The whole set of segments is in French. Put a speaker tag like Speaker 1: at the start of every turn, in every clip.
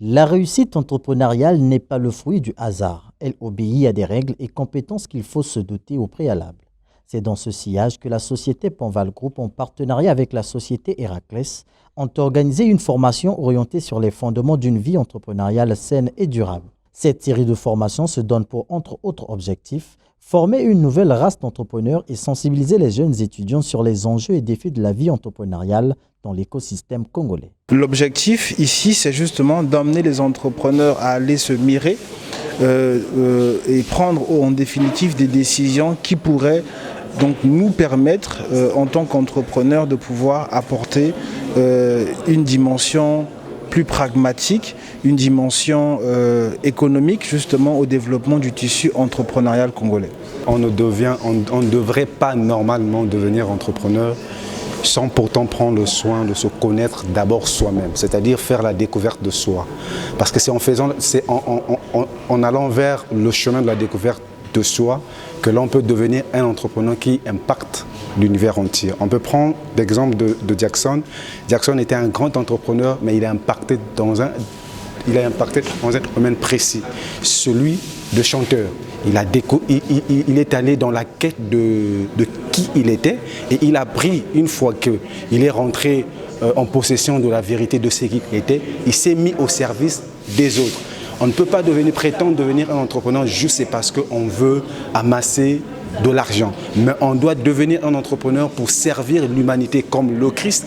Speaker 1: La réussite entrepreneuriale n'est pas le fruit du hasard. Elle obéit à des règles et compétences qu'il faut se doter au préalable. C'est dans ce sillage que la société Ponval Group, en partenariat avec la société Héraclès, ont organisé une formation orientée sur les fondements d'une vie entrepreneuriale saine et durable. Cette série de formations se donne pour, entre autres objectifs, former une nouvelle race d'entrepreneurs et sensibiliser les jeunes étudiants sur les enjeux et défis de la vie entrepreneuriale dans l'écosystème congolais.
Speaker 2: L'objectif ici, c'est justement d'emmener les entrepreneurs à aller se mirer et prendre en définitive des décisions qui pourraient donc nous permettre en tant qu'entrepreneurs de pouvoir apporter une dimension plus pragmatique, une dimension économique justement au développement du tissu entrepreneurial congolais.
Speaker 3: On ne devrait pas normalement devenir entrepreneur sans pourtant prendre le soin de se connaître d'abord soi-même, c'est-à-dire faire la découverte de soi. Parce que c'est en allant vers le chemin de la découverte de soi que l'on peut devenir un entrepreneur qui impacte l'univers entier. On peut prendre l'exemple de Jackson. Jackson était un grand entrepreneur, mais il a impacté dans un domaine précis, celui de chanteur. Il est allé dans la quête de qui il était et il a pris, une fois qu'il est rentré en possession de la vérité de ce qu'il était, il s'est mis au service des autres. On ne peut pas prétendre devenir un entrepreneur juste parce qu'on veut amasser de l'argent. Mais on doit devenir un entrepreneur pour servir l'humanité comme le Christ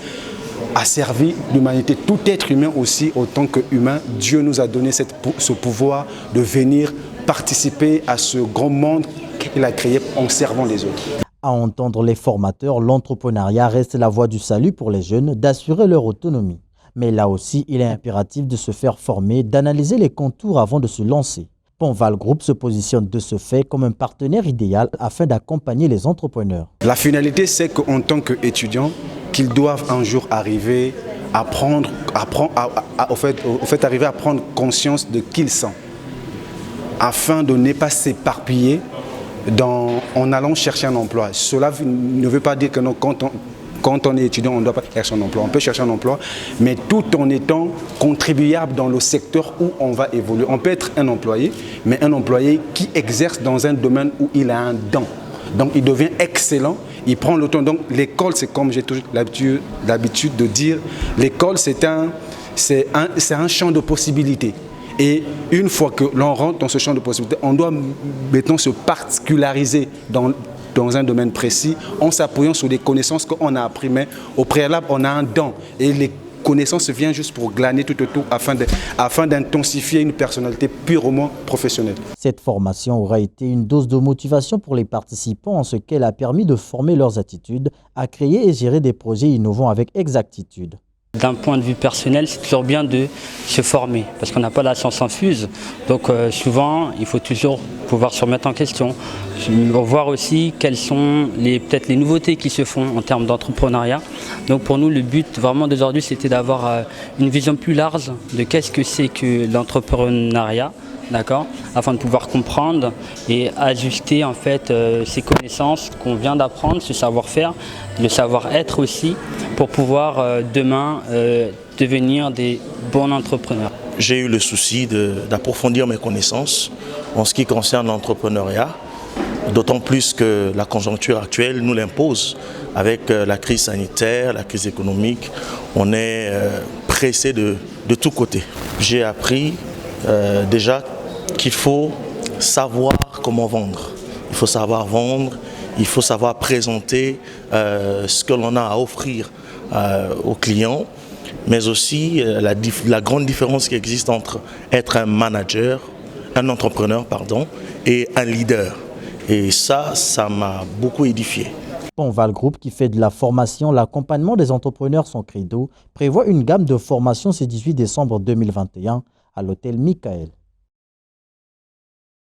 Speaker 3: a servi l'humanité. Tout être humain aussi, autant qu'humain, Dieu nous a donné ce pouvoir de venir participer à ce grand monde qu'il a créé en servant les autres.
Speaker 1: À entendre les formateurs, l'entrepreneuriat reste la voie du salut pour les jeunes, d'assurer leur autonomie. Mais là aussi, il est impératif de se faire former, d'analyser les contours avant de se lancer. Ponval Group se positionne de ce fait comme un partenaire idéal afin d'accompagner les entrepreneurs.
Speaker 3: La finalité, c'est qu'en tant qu'étudiants, qu'ils doivent un jour arriver à prendre conscience de qui ils sont, afin de ne pas s'éparpiller en allant chercher un emploi. Cela ne veut pas dire que non, quand on est étudiant, on ne doit pas chercher un emploi. On peut chercher un emploi, mais tout en étant contribuable dans le secteur où on va évoluer. On peut être un employé, mais un employé qui exerce dans un domaine où il a un don. Donc il devient excellent, il prend le temps. Donc l'école, c'est comme j'ai toujours l'habitude de dire, l'école c'est un champ de possibilités. Et une fois que l'on rentre dans ce champ de possibilités, on doit maintenant se particulariser dans un domaine précis en s'appuyant sur les connaissances qu'on a apprises. Mais au préalable, on a un don. Et les connaissances viennent juste pour glaner tout autour afin d'intensifier une personnalité purement professionnelle.
Speaker 1: Cette formation aura été une dose de motivation pour les participants en ce qu'elle a permis de former leurs attitudes à créer et gérer des projets innovants avec exactitude.
Speaker 4: D'un point de vue personnel, c'est toujours bien de se former parce qu'on n'a pas la science infuse. Donc souvent, il faut toujours pouvoir se remettre en question. Voir aussi quelles sont peut-être les nouveautés qui se font en termes d'entrepreneuriat. Donc pour nous, le but vraiment d'aujourd'hui, c'était d'avoir une vision plus large de qu'est-ce que c'est que l'entrepreneuriat. D'accord, afin de pouvoir comprendre et ajuster en fait ces connaissances qu'on vient d'apprendre, ce savoir-faire, le savoir-être aussi, pour pouvoir demain devenir des bons entrepreneurs.
Speaker 5: J'ai eu le souci d'approfondir mes connaissances en ce qui concerne l'entrepreneuriat, d'autant plus que la conjoncture actuelle nous l'impose. Avec la crise sanitaire, la crise économique, on est pressé de tous côtés. J'ai appris déjà qu'il faut savoir comment vendre. Il faut savoir vendre, il faut savoir présenter ce que l'on a à offrir aux clients, mais aussi la grande différence qui existe entre être un manager, un entrepreneur, et un leader. Et ça m'a beaucoup édifié.
Speaker 1: Ponval Group, qui fait de la formation, l'accompagnement des entrepreneurs son credo, prévoit une gamme de formations ce 18 décembre 2021 à l'hôtel Michael.